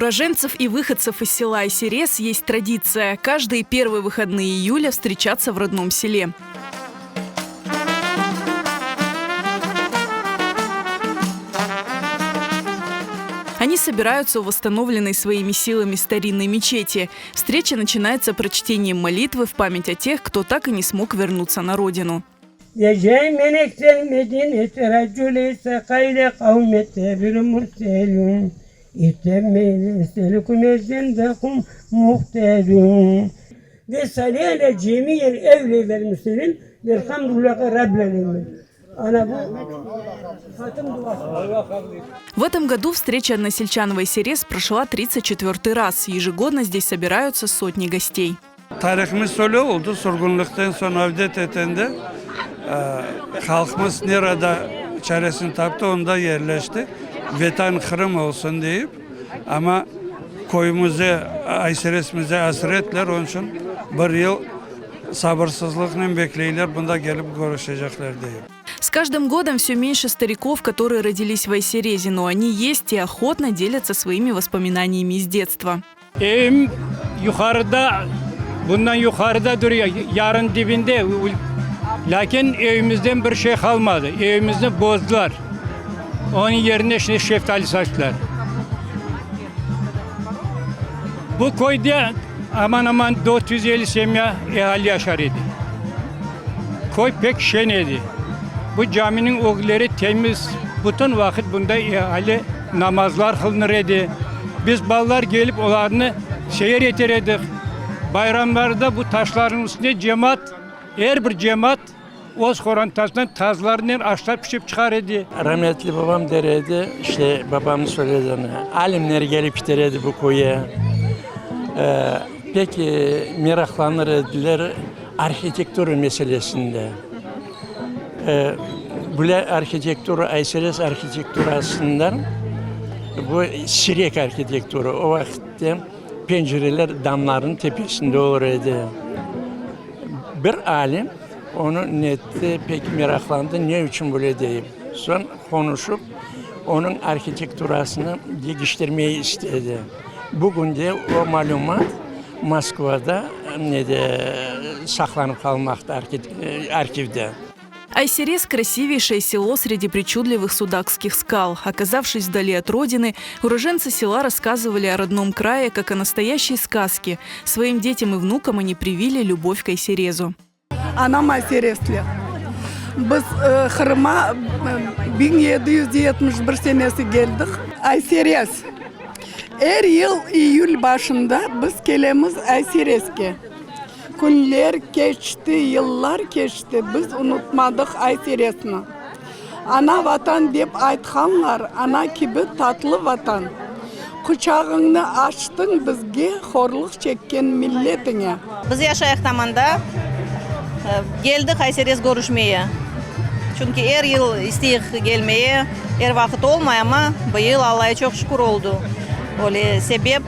уроженцев и выходцев из села Айсерес есть традиция – каждые первые выходные июля встречаться в родном селе. Они собираются у восстановленной своими силами старинной мечети. Встреча начинается прочтением молитвы в память о тех, кто так и не смог вернуться на родину. В этом году встреча односельчан в Айсерес прошла 34-й раз. Ежегодно здесь собираются сотни гостей. Tarihimiz öyle oldu. Sorgunluktan sonra avdet etende halkımız nerede çaresini taptı onda yerleşti. Vatan Kırım olsun deyip ama koyumuzu, Ayseres'imize hasretler. Onun için bir yıl sabırsızlıkla bekleyirler. Bunda gelip görüşecekler deyip. С каждым годом все меньше стариков, которые родились в Айсерезе, но они есть и охотно делятся своими воспоминаниями из детства. Evim yukarıda, bundan yukarıda duruyor, yarın dibinde. Lakin evimizden bir şey kalmadı. Evimizi bozdular. Onun yerine şimdi şeftali saçtılar. Bu köyde aman aman 450 semya ehali yaşar idi. Köy pek şen idi. Bu caminin oğulları temiz, bütün vakit bunda ehali namazlar kılınır idi. Biz ballar gelip onlarını seyir etirdik. Bayramlarda bu taşların üstünde cemaat, her bir cemaat Oz Korantası'ndan tazlarından aşağı pişip çıkar idi. Rahmetli babam deredi, işte babamın söylediğini, alimler gelip deredi bu koya. Peki meraklanır ediler arhitektür meselesinde. Bu arhitektürü, Ayseres arhitektürasından bu Sirek arhitektürü. O vakitte pencereler damların tepesinde olurdu. Bir alim onu nette pek meraklandı. Ne için böyle deyip. Sonra konuşup onun arhitektürasını geliştirmeyi istedi. Bugün de o malumat Moskova'da saklanıp kalmakta arşivde. Айсерес – красивейшее село среди причудливых судакских скал. Оказавшись вдали от родины, уроженцы села рассказывали о родном крае, как о настоящей сказке. Своим детям и внукам они привили любовь к Айсерезу. Anam Ayseresli. Biz Kırım'a 1771 senesi geldik. Ayseres. Her yıl Eylül başında biz gelemiz Ayseres'e. Günler geçti, yıllar geçti. Biz unutmadık Ayseres'ni. Ana vatan deyip aytkanlar, ana gibi tatlı vatan. Kucağını açtın bizge, horluk çekken milletine. Biz yaşayak tamanda geldik Ayseres görüşmeye. Çünkü her yıl isteyik gelmeye, her vakit olmaya ama bu yıl Allah'a çok şükür oldu. Öyle sebep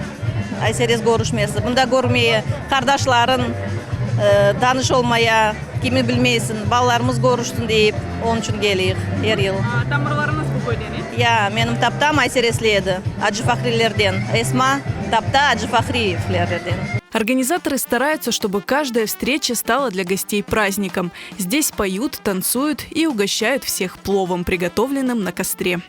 Ayseres görüşmesi. Bunda görmeye, kardeşlerin tanış olmaya, kimi bilmeysin, ballarımız görüşsün deyip onun için geliyoruz her yıl. Тамырларыңыз bu köyden? Ya, benim taptam Ayseresliydi, Hacı Fahrilerden. Esma tapta Hacı Fahrievlerden. Организаторы стараются, чтобы каждая встреча стала для гостей праздником. Здесь поют, танцуют и угощают всех пловом, приготовленным на костре.